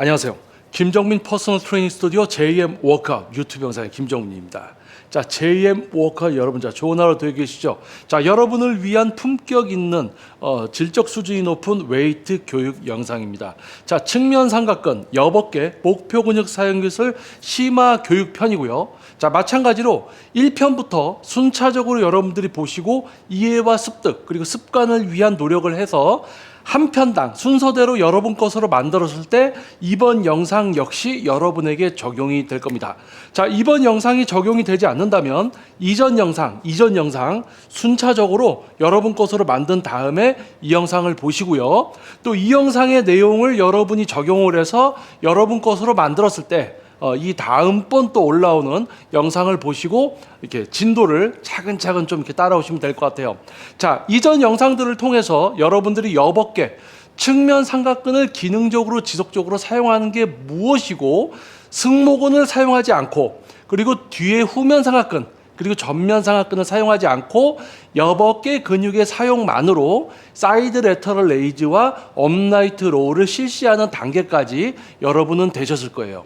안녕하세요. 김정민 퍼스널 트레이닝 스튜디오 JM 워크아웃 유튜브 영상의 김정민입니다. 자, JM 워크아웃 여러분, 자, 좋은 하루 되고 계시죠? 자, 여러분을 위한 품격 있는 질적 수준이 높은 웨이트 교육 영상입니다. 자, 측면 삼각근, 여벅계, 목표 근육 사용 기술 심화 교육 편이고요. 자, 마찬가지로 1편부터 순차적으로 여러분들이 보시고 이해와 습득 그리고 습관을 위한 노력을 해서 한 편당 순서대로 여러분 것으로 만들었을 때 이번 영상 역시 여러분에게 적용이 될 겁니다. 자, 이번 영상이 적용이 되지 않는다면 이전 영상 순차적으로 여러분 것으로 만든 다음에 이 영상을 보시고요. 또 이 영상의 내용을 여러분이 적용을 해서 여러분 것으로 만들었을 때 이 다음번 또 올라오는 영상을 보시고 이렇게 진도를 차근차근 좀 이렇게 따라오시면 될 것 같아요. 자, 이전 영상들을 통해서 여러분들이 여벅계, 측면 삼각근을 기능적으로 지속적으로 사용하는 게 무엇이고 승모근을 사용하지 않고 그리고 뒤에 후면 삼각근 그리고 전면 삼각근을 사용하지 않고 여벅계 근육의 사용만으로 사이드 레터럴 레이즈와 업라이트 로우를 실시하는 단계까지 여러분은 되셨을 거예요.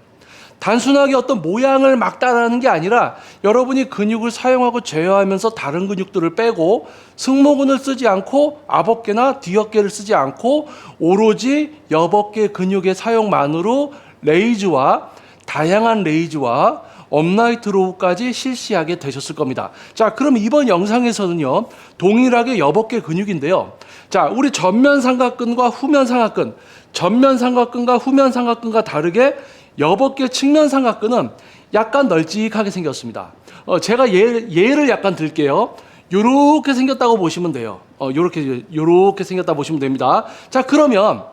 단순하게 어떤 모양을 막 따라하는 게 아니라 여러분이 근육을 사용하고 제어하면서 다른 근육들을 빼고 승모근을 쓰지 않고 앞어깨나 뒤어깨를 쓰지 않고 오로지 여벅계 근육의 사용만으로 레이즈와 다양한 레이즈와 업라이트 로우까지 실시하게 되셨을 겁니다. 자, 그럼 이번 영상에서는요, 동일하게 여벅계 근육인데요. 자, 우리 전면 삼각근과 후면 삼각근, 전면 삼각근과 후면 삼각근과 다르게 여벅계 측면 삼각근은 약간 널찍하게 생겼습니다. 제가 예를 약간 들게요. 요렇게 생겼다고 보시면 돼요. 요렇게 생겼다고 보시면 됩니다. 자, 그러면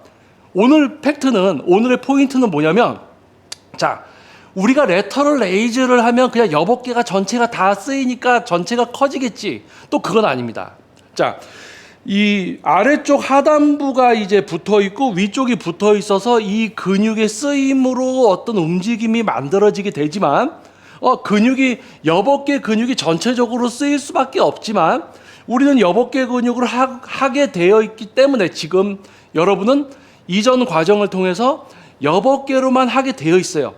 오늘의 포인트는 뭐냐면, 자, 우리가 레터럴 레이즈를 하면 그냥 여벅계가 전체가 다 쓰이니까 전체가 커지겠지. 또 그건 아닙니다. 자, 이 아래쪽 하단부가 이제 붙어 있고 위쪽이 붙어 있어서 이 근육의 쓰임으로 어떤 움직임이 만들어지게 되지만 여벅계 근육이 전체적으로 쓰일 수밖에 없지만 우리는 여벅계 근육을 하게 되어 있기 때문에 지금 여러분은 이전 과정을 통해서 여벅계로만 하게 되어 있어요.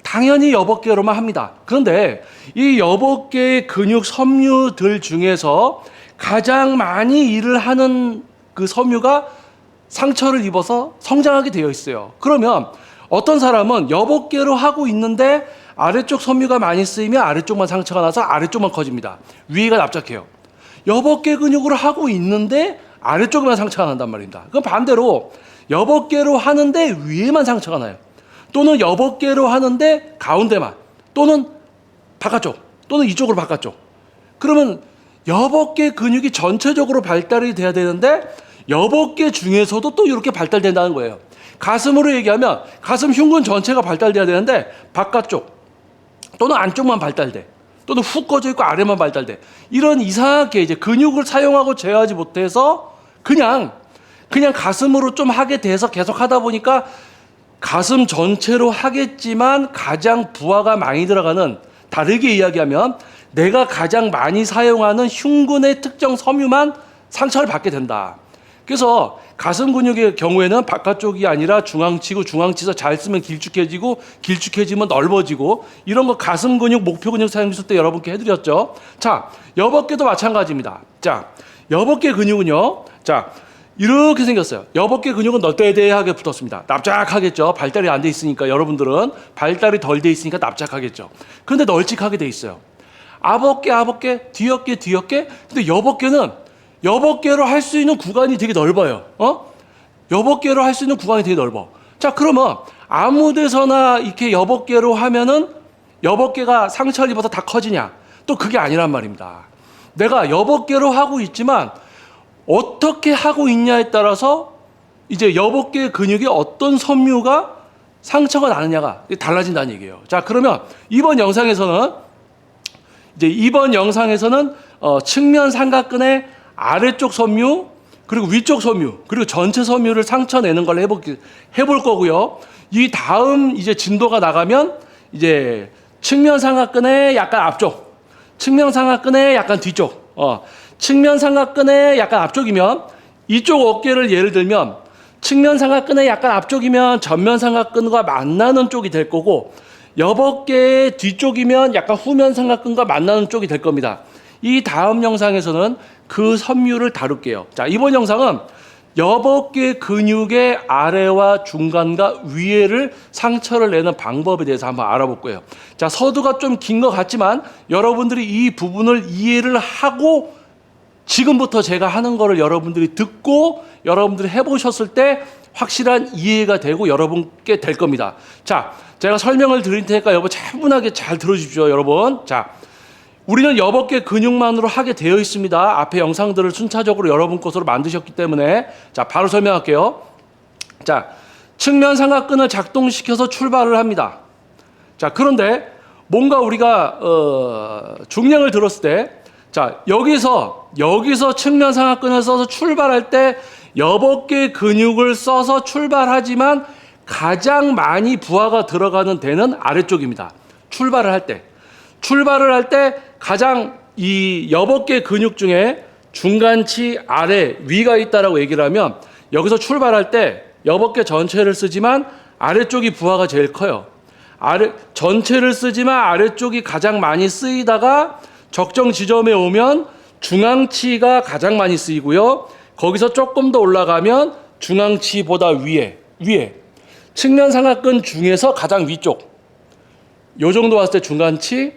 당연히 여벅계로만 합니다. 그런데 이 여벅계의 근육 섬유들 중에서 가장 많이 일을 하는 그 섬유가 상처를 입어서 성장하게 되어 있어요. 그러면 어떤 사람은 여벅계로 하고 있는데 아래쪽 섬유가 많이 쓰이면 아래쪽만 상처가 나서 아래쪽만 커집니다. 위가 납작해요. 여벅계 근육으로 하고 있는데 아래쪽만 상처가 난단 말입니다. 그럼 반대로 여벅계로 하는데 위에만 상처가 나요. 또는 여벅계로 하는데 가운데만, 또는 바깥쪽, 또는 이쪽으로 바깥쪽. 그러면 여벅계 근육이 전체적으로 발달이 돼야 되는데 여벅계 중에서도 또 이렇게 발달된다는 거예요. 가슴으로 얘기하면 가슴 흉근 전체가 발달돼야 되는데 바깥쪽 또는 안쪽만 발달돼. 또는 훅 꺼져 있고 아래만 발달돼. 이런 이상하게 이제 근육을 사용하고 제어하지 못해서 그냥 가슴으로 좀 하게 돼서 계속 하다 보니까 가슴 전체로 하겠지만 가장 부하가 많이 들어가는, 다르게 이야기하면 내가 가장 많이 사용하는 흉근의 특정 섬유만 상처를 받게 된다. 그래서 가슴 근육의 경우에는 바깥쪽이 아니라 중앙치고 중앙치서 잘 쓰면 길쭉해지고 길쭉해지면 넓어지고 이런 거 가슴 근육, 목표 근육 사용했을 때 여러분께 해드렸죠. 자, 여벅계도 마찬가지입니다. 자, 여벅계 근육은요. 자, 이렇게 생겼어요. 여벅계 근육은 널대대하게 붙었습니다. 납작하겠죠. 발달이 안 돼 있으니까 여러분들은 발달이 덜 돼 있으니까 납작하겠죠. 그런데 널찍하게 돼 있어요. 앞어깨, 뒤어깨. 근데 여벅계는 여벅계로 할 수 있는 구간이 되게 넓어요. 여벅계로 할 수 있는 구간이 되게 넓어. 자, 그러면 아무 데서나 이렇게 여벅계로 하면은 여벅계가 상처를 입어서 다 커지냐? 또 그게 아니란 말입니다. 내가 여벅계로 하고 있지만 어떻게 하고 있냐에 따라서 이제 여벅계 근육에 어떤 섬유가 상처가 나느냐가 달라진다는 얘기예요. 자, 그러면 이번 영상에서는 측면 삼각근의 아래쪽 섬유 그리고 위쪽 섬유 그리고 전체 섬유를 상처 내는 걸 해볼 거고요. 이 다음 이제 진도가 나가면 이제 측면 삼각근의 약간 앞쪽, 측면 삼각근의 약간 뒤쪽, 측면 삼각근의 약간 앞쪽이면 이쪽 어깨를 예를 들면 측면 삼각근의 약간 앞쪽이면 전면 삼각근과 만나는 쪽이 될 거고, 여벅개의 뒤쪽이면 약간 후면 삼각근과 만나는 쪽이 될 겁니다. 이 다음 영상에서는 그 섬유를 다룰게요. 자, 이번 영상은 여벅개 근육의 아래와 중간과 위에를 상처를 내는 방법에 대해서 한번 알아볼 거예요. 자, 서두가 좀 긴 것 같지만 여러분들이 이 부분을 이해를 하고 지금부터 제가 하는 거를 여러분들이 듣고 여러분들이 해보셨을 때 확실한 이해가 되고 여러분께 될 겁니다. 자, 제가 설명을 드릴 테니까 여러분 차분하게 잘 들어주십시오, 여러분. 자, 우리는 여벅개 근육만으로 하게 되어 있습니다. 앞에 영상들을 순차적으로 여러분 것으로 만드셨기 때문에. 자, 바로 설명할게요. 자, 측면 삼각근을 작동시켜서 출발을 합니다. 자, 그런데 뭔가 우리가 중량을 들었을 때, 자, 여기서 측면 삼각근을 써서 출발할 때 여벅개 근육을 써서 출발하지만 가장 많이 부하가 들어가는 데는 아래쪽입니다. 출발을 할 때 가장 이 여벅개 근육 중에 중간치, 아래, 위가 있다라고 얘기를 하면 여기서 출발할 때 여벅개 전체를 쓰지만 아래쪽이 부하가 제일 커요. 전체를 쓰지만 아래쪽이 가장 많이 쓰이다가 적정 지점에 오면 중앙치가 가장 많이 쓰이고요. 거기서 조금 더 올라가면 중앙치보다 위에 측면 삼각근 중에서 가장 위쪽, 요 정도 왔을 때 중간치,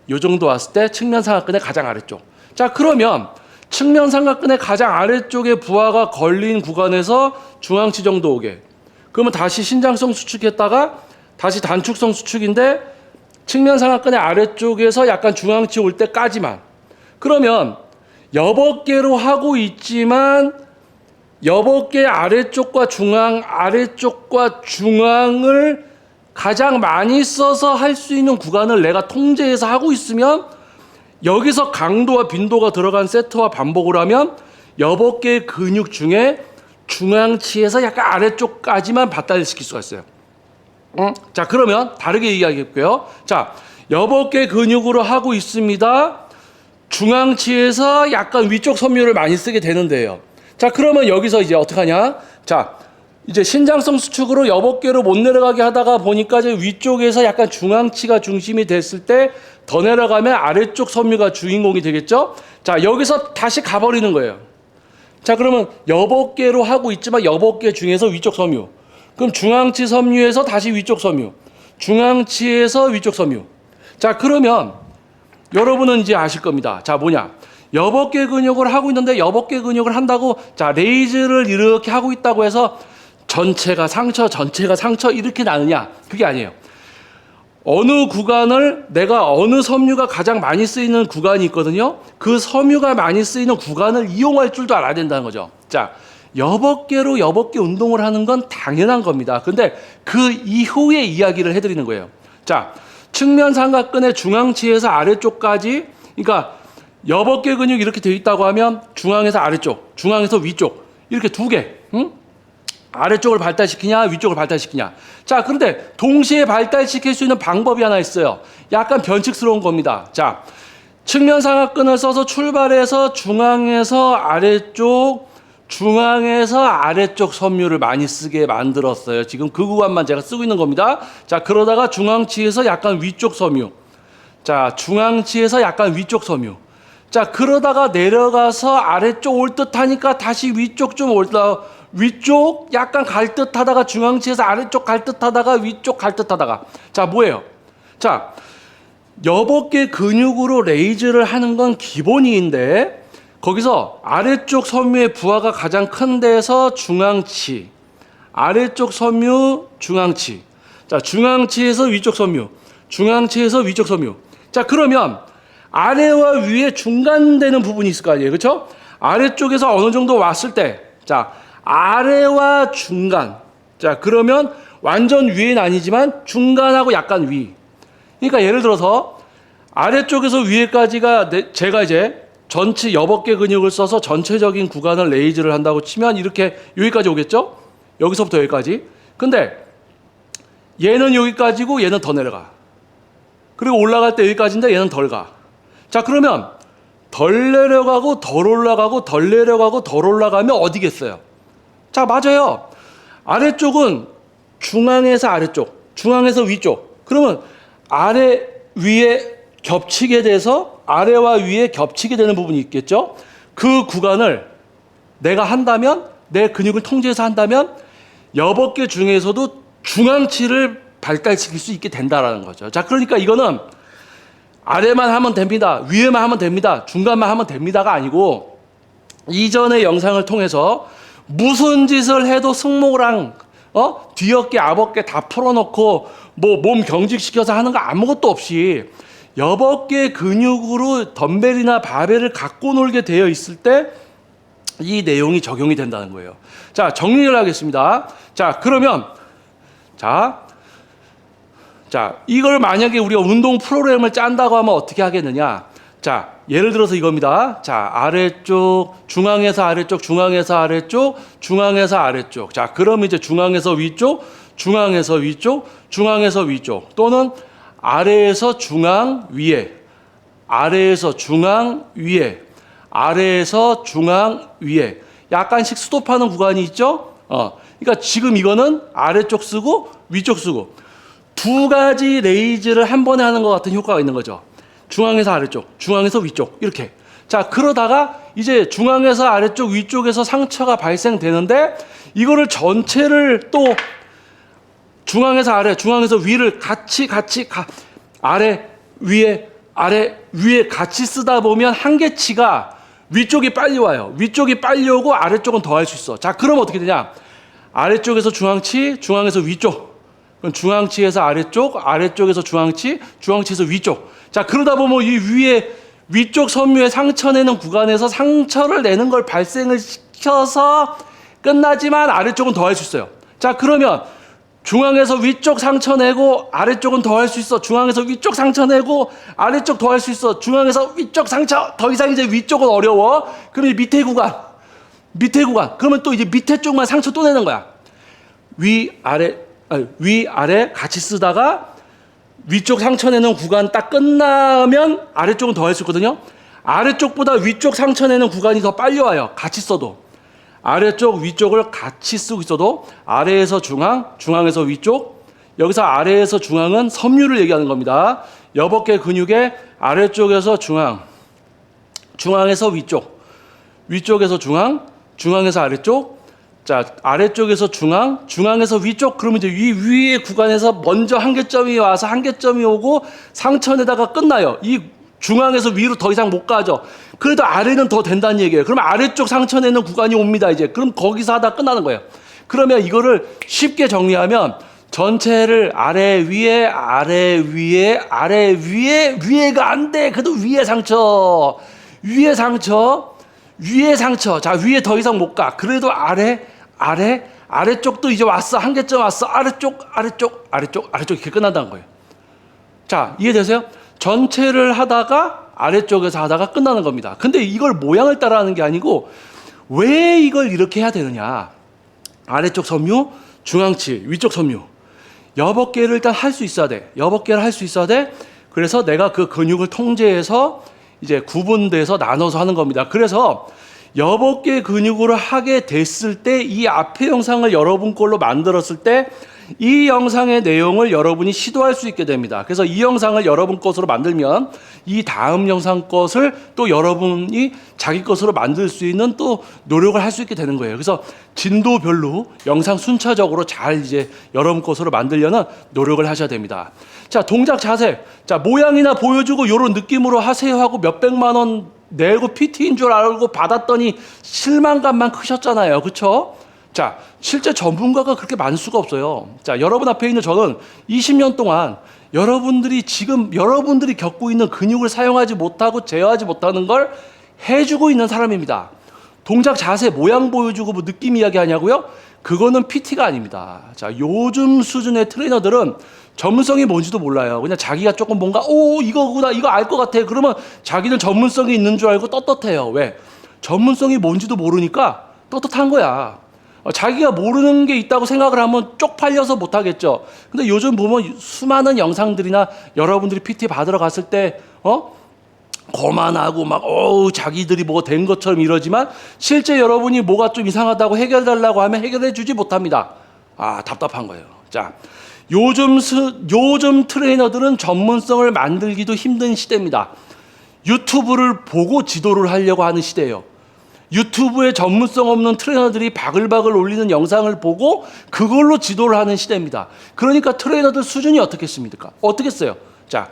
요 정도 왔을 때 측면 삼각근의 가장 아래쪽. 자, 그러면 측면 삼각근의 가장 아래쪽에 부하가 걸린 구간에서 중앙치 정도 오게. 그러면 다시 신장성 수축했다가 다시 단축성 수축인데 측면 삼각근의 아래쪽에서 약간 중앙치 올 때까지만. 그러면 여벅개로 하고 있지만 여벅개 아래쪽과 중앙을 가장 많이 써서 할 수 있는 구간을 내가 통제해서 하고 있으면 여기서 강도와 빈도가 들어간 세트와 반복을 하면 여벅개 근육 중에 중앙치에서 약간 아래쪽까지만 발달시킬 수가 있어요. 자, 그러면 다르게 얘기하겠고요. 자, 여벅개 근육으로 하고 있습니다. 중앙치에서 약간 위쪽 섬유를 많이 쓰게 되는데요. 자, 그러면 여기서 이제 어떻게 하냐? 자, 이제 신장성 수축으로 여벅개로 못 내려가게 하다가 보니까 이제 위쪽에서 약간 중앙치가 중심이 됐을 때 더 내려가면 아래쪽 섬유가 주인공이 되겠죠? 자, 여기서 다시 가버리는 거예요. 자, 그러면 여벅개로 하고 있지만 여벅개 중에서 위쪽 섬유. 그럼 중앙치 섬유에서 다시 위쪽 섬유. 중앙치에서 위쪽 섬유. 자, 그러면 여러분은 이제 아실 겁니다. 자, 뭐냐? 여벅개 근육을 하고 있는데 여벅개 근육을 한다고 자, 레이즈를 이렇게 하고 있다고 해서 전체가 상처 이렇게 나느냐? 그게 아니에요. 어느 구간을 내가 어느 섬유가 가장 많이 쓰이는 구간이 있거든요. 그 섬유가 많이 쓰이는 구간을 이용할 줄도 알아야 된다는 거죠. 자, 여벅개로 여벅개 운동을 하는 건 당연한 겁니다. 근데 그 이후에 이야기를 해드리는 거예요. 자, 측면 삼각근의 중앙치에서 아래쪽까지, 그러니까 여벅개 근육이 이렇게 되어 있다고 하면 중앙에서 아래쪽, 중앙에서 위쪽 이렇게 두 개, 아래쪽을 발달시키냐 위쪽을 발달시키냐. 자, 그런데 동시에 발달시킬 수 있는 방법이 하나 있어요. 약간 변칙스러운 겁니다. 자, 측면 삼각근을 써서 출발해서 중앙에서 아래쪽 섬유를 많이 쓰게 만들었어요. 지금 그 구간만 제가 쓰고 있는 겁니다. 자, 그러다가 중앙치에서 약간 위쪽 섬유. 자, 중앙치에서 약간 위쪽 섬유. 자, 그러다가 내려가서 아래쪽 올 듯 하니까 다시 위쪽 좀 올라, 위쪽 약간 갈 듯 하다가 중앙치에서 아래쪽 갈 듯 하다가 위쪽 갈 듯 하다가. 자, 뭐예요? 자, 여벅개 근육으로 레이즈를 하는 건 기본이인데 거기서 아래쪽 섬유의 부하가 가장 큰 데서 중앙치, 아래쪽 섬유, 중앙치. 자, 중앙치에서 위쪽 섬유, 중앙치에서 위쪽 섬유. 자, 그러면 아래와 위에 중간되는 부분이 있을 거 아니에요. 그렇죠? 아래쪽에서 어느 정도 왔을 때, 자, 아래와 중간. 자, 그러면 완전 위는 아니지만 중간하고 약간 위. 그러니까 예를 들어서 아래쪽에서 위에까지가 제가 이제 전체 여벅개 근육을 써서 전체적인 구간을 레이즈를 한다고 치면 이렇게 여기까지 오겠죠? 여기서부터 여기까지. 근데 얘는 여기까지고 얘는 더 내려가. 그리고 올라갈 때 여기까지인데 얘는 덜 가. 자, 그러면 덜 내려가고 덜 올라가고 덜 내려가고 덜 올라가면 어디겠어요? 자, 맞아요. 아래쪽은 중앙에서 아래쪽, 중앙에서 위쪽. 그러면 아래 위에 겹치게 돼서 아래와 위에 겹치게 되는 부분이 있겠죠. 그 구간을 내가 한다면, 내 근육을 통제해서 한다면 여법계 중에서도 중앙치를 발달시킬 수 있게 된다라는 거죠. 자, 그러니까 이거는 아래만 하면 됩니다, 위에만 하면 됩니다, 중간만 하면 됩니다가 아니고, 이전의 영상을 통해서 무슨 짓을 해도 승모랑 뒤어깨 앞어깨 다 풀어놓고 뭐 몸 경직시켜서 하는 거 아무것도 없이 여법계 근육으로 덤벨이나 바벨을 갖고 놀게 되어 있을 때 이 내용이 적용이 된다는 거예요. 자, 정리를 하겠습니다. 자, 그러면 자, 이걸 만약에 우리가 운동 프로그램을 짠다고 하면 어떻게 하겠느냐? 자, 예를 들어서 이겁니다. 자, 아래쪽, 중앙에서 아래쪽, 중앙에서 아래쪽, 중앙에서 아래쪽. 자, 그럼 이제 중앙에서 위쪽, 중앙에서 위쪽, 중앙에서 위쪽. 또는 아래에서 중앙 위에, 아래에서 중앙 위에, 아래에서 중앙 위에. 약간씩 스톱하는 구간이 있죠? 그러니까 지금 이거는 아래쪽 쓰고 위쪽 쓰고 두 가지 레이즈를 한 번에 하는 것 같은 효과가 있는 거죠. 중앙에서 아래쪽, 중앙에서 위쪽, 이렇게. 자, 그러다가 이제 중앙에서 아래쪽, 위쪽에서 상처가 발생되는데 이거를 전체를 또 중앙에서 아래, 중앙에서 위를 같이 아래, 위에 같이 쓰다 보면 한계치가 위쪽이 빨리 와요. 위쪽이 빨리 오고 아래쪽은 더 할 수 있어. 자, 그럼 어떻게 되냐? 아래쪽에서 중앙치, 중앙에서 위쪽. 그럼 중앙치에서 아래쪽, 아래쪽에서 중앙치, 중앙치에서 위쪽. 자, 그러다 보면 이 위에 위쪽 섬유에 상처 내는 구간에서 상처를 내는 걸 발생을 시켜서 끝나지만 아래쪽은 더 할 수 있어요. 자, 그러면 중앙에서 위쪽 상처 내고 아래쪽은 더 할 수 있어. 중앙에서 위쪽 상처 내고 아래쪽 더 할 수 있어. 중앙에서 위쪽 상처, 더 이상 이제 위쪽은 어려워. 그럼 밑에 구간. 그러면 또 이제 밑에 쪽만 상처 또 내는 거야. 위 아래 같이 쓰다가 위쪽 상처 내는 구간 딱 끝나면 아래쪽은 더 할 수 있거든요. 아래쪽보다 위쪽 상처 내는 구간이 더 빨리 와요. 같이 써도. 아래쪽, 위쪽을 같이 쓰고 있어도 아래에서 중앙, 중앙에서 위쪽. 여기서 아래에서 중앙은 섬유를 얘기하는 겁니다. 여법계 근육의 아래쪽에서 중앙, 중앙에서 위쪽, 위쪽에서 중앙, 중앙에서 아래쪽. 자, 아래쪽에서 중앙, 중앙에서 위쪽. 그러면 이제 위의 구간에서 먼저 한계점이 와서 한계점이 오고 상처내다가 끝나요. 이 중앙에서 위로 더 이상 못 가죠. 그래도 아래는 더 된다는 얘기예요. 그럼 아래쪽 상처내는 구간이 옵니다, 이제. 그럼 거기서 하다 끝나는 거예요. 그러면 이거를 쉽게 정리하면 전체를 아래 위에, 아래 위에, 아래 위에, 위에가 안 돼. 그래도 위에 상처, 위에 상처, 위에 상처. 자, 위에 더 이상 못 가. 그래도 아래쪽도 이제 왔어. 한계점 왔어. 아래쪽 이렇게 끝난다는 거예요. 자, 이해되세요? 전체를 하다가 아래쪽에서 하다가 끝나는 겁니다. 근데 이걸 모양을 따라하는 게 아니고 왜 이걸 이렇게 해야 되느냐? 아래쪽 섬유, 중앙치, 위쪽 섬유. 여법계를 일단 할 수 있어야 돼. 여법계를 할 수 있어야 돼. 그래서 내가 그 근육을 통제해서 이제 구분돼서 나눠서 하는 겁니다. 그래서 여법계 근육으로 하게 됐을 때 이 앞의 영상을 여러분 걸로 만들었을 때 이 영상의 내용을 여러분이 시도할 수 있게 됩니다. 그래서 이 영상을 여러분 것으로 만들면 이 다음 영상 것을 또 여러분이 자기 것으로 만들 수 있는 또 노력을 할 수 있게 되는 거예요. 그래서 진도별로 영상 순차적으로 잘 이제 여러분 것으로 만들려는 노력을 하셔야 됩니다. 자, 동작 자세. 자, 모양이나 보여주고 이런 느낌으로 하세요 하고 몇백만 원 내고 PT인 줄 알고 받았더니 실망감만 크셨잖아요. 그렇죠? 자, 실제 전문가가 그렇게 많을 수가 없어요. 자, 여러분 앞에 있는 저는 20년 동안 여러분들이 겪고 있는 근육을 사용하지 못하고 제어하지 못하는 걸 해주고 있는 사람입니다. 동작 자세 모양 보여주고 뭐 느낌 이야기 하냐고요? 그거는 PT가 아닙니다. 자, 요즘 수준의 트레이너들은 전문성이 뭔지도 몰라요. 그냥 자기가 조금 뭔가 이거구나, 이거 알 것 같아. 그러면 자기는 전문성이 있는 줄 알고 떳떳해요. 왜? 전문성이 뭔지도 모르니까 떳떳한 거야. 자기가 모르는 게 있다고 생각을 하면 쪽팔려서 못하겠죠. 근데 요즘 보면 수많은 영상들이나 여러분들이 PT 받으러 갔을 때 거만하고 막 자기들이 뭐가 된 것처럼 이러지만 실제 여러분이 뭐가 좀 이상하다고 해결달라고 하면 해결해 주지 못합니다. 답답한 거예요. 자, 요즘 트레이너들은 전문성을 만들기도 힘든 시대입니다. 유튜브를 보고 지도를 하려고 하는 시대예요. 유튜브에 전문성 없는 트레이너들이 바글바글 올리는 영상을 보고 그걸로 지도를 하는 시대입니다. 그러니까 트레이너들 수준이 어떻겠습니까? 어떻겠어요? 자,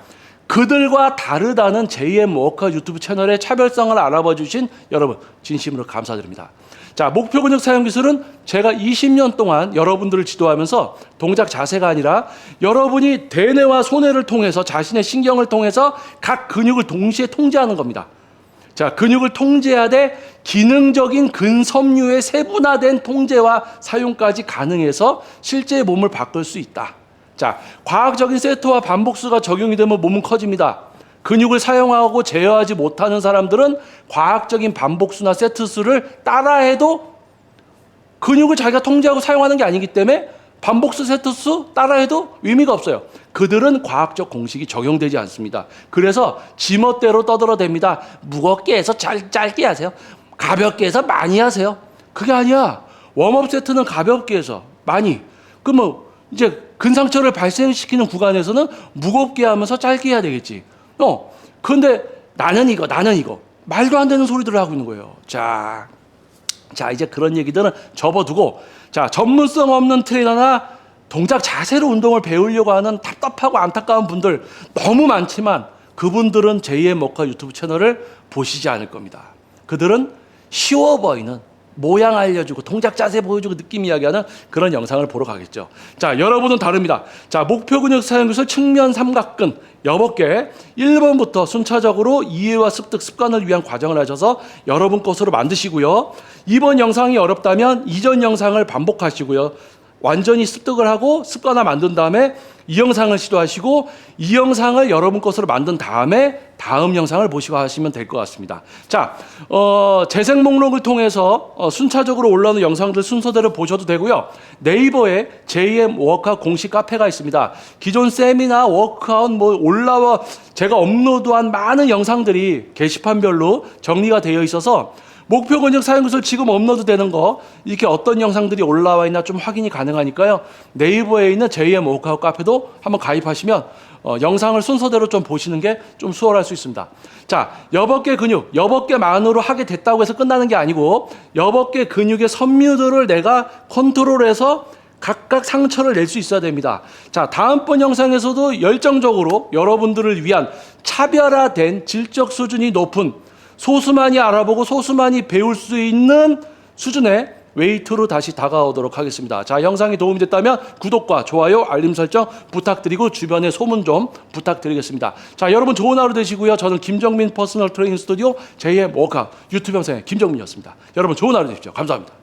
그들과 다르다는 JM 워커 유튜브 채널의 차별성을 알아봐 주신 여러분 진심으로 감사드립니다. 자, 목표 근육 사용 기술은 제가 20년 동안 여러분들을 지도하면서 동작 자세가 아니라 여러분이 대뇌와 소뇌를 통해서 자신의 신경을 통해서 각 근육을 동시에 통제하는 겁니다. 자, 근육을 통제해야 돼 기능적인 근섬유의 세분화된 통제와 사용까지 가능해서 실제 몸을 바꿀 수 있다. 자, 과학적인 세트와 반복수가 적용이 되면 몸은 커집니다. 근육을 사용하고 제어하지 못하는 사람들은 과학적인 반복수나 세트 수를 따라해도 근육을 자기가 통제하고 사용하는 게 아니기 때문에 반복수 세트 수 따라해도 의미가 없어요. 그들은 과학적 공식이 적용되지 않습니다. 그래서 지멋대로 떠들어댑니다. 무겁게 해서 짧게 하세요. 가볍게 해서 많이 하세요. 그게 아니야. 웜업 세트는 가볍게 해서 많이. 그러면 이제 근상처를 발생시키는 구간에서는 무겁게 하면서 짧게 해야 되겠지. 그런데 나는 이거 말도 안 되는 소리들을 하고 있는 거예요. 자, 이제 그런 얘기들은 접어두고, 자, 전문성 없는 트레이너나 동작 자세로 운동을 배우려고 하는 답답하고 안타까운 분들 너무 많지만 그분들은 JM 워커 유튜브 채널을 보시지 않을 겁니다. 그들은 쉬워 보이는 모양 알려주고 동작 자세 보여주고 느낌 이야기하는 그런 영상을 보러 가겠죠. 자, 여러분은 다릅니다. 자, 목표 근육 사용 기술 측면 삼각근 여бот개 1번부터 순차적으로 이해와 습득 습관을 위한 과정을 하셔서 여러분 것으로 만드시고요. 이번 영상이 어렵다면 이전 영상을 반복하시고요. 완전히 습득을 하고 습관화 만든 다음에 이 영상을 시도하시고 이 영상을 여러분 것으로 만든 다음에 다음 영상을 보시고 하시면 될 것 같습니다. 자, 재생 목록을 통해서 순차적으로 올라오는 영상들 순서대로 보셔도 되고요. 네이버에 JM 워크아웃 공식 카페가 있습니다. 기존 세미나 워크아웃 올라와 제가 업로드한 많은 영상들이 게시판별로 정리가 되어 있어서 목표 근육 사용 기술 지금 업로드 되는 거 이렇게 어떤 영상들이 올라와 있나 좀 확인이 가능하니까요. 네이버에 있는 JM 워크아웃 카페도 한번 가입하시면 영상을 순서대로 좀 보시는 게 좀 수월할 수 있습니다. 자, 여бот개 근육, 여бот개만으로 하게 됐다고 해서 끝나는 게 아니고 여бот개 근육의 섬유들을 내가 컨트롤해서 각각 상처를 낼 수 있어야 됩니다. 자, 다음번 영상에서도 열정적으로 여러분들을 위한 차별화된 질적 수준이 높은 소수만이 알아보고 소수만이 배울 수 있는 수준의 웨이트로 다시 다가오도록 하겠습니다. 자, 영상이 도움이 됐다면 구독과 좋아요, 알림 설정 부탁드리고 주변에 소문 좀 부탁드리겠습니다. 자, 여러분 좋은 하루 되시고요. 저는 김정민 퍼스널 트레이닝 스튜디오 JM 워크아웃 유튜브 영상의 김정민이었습니다. 여러분 좋은 하루 되십시오. 감사합니다.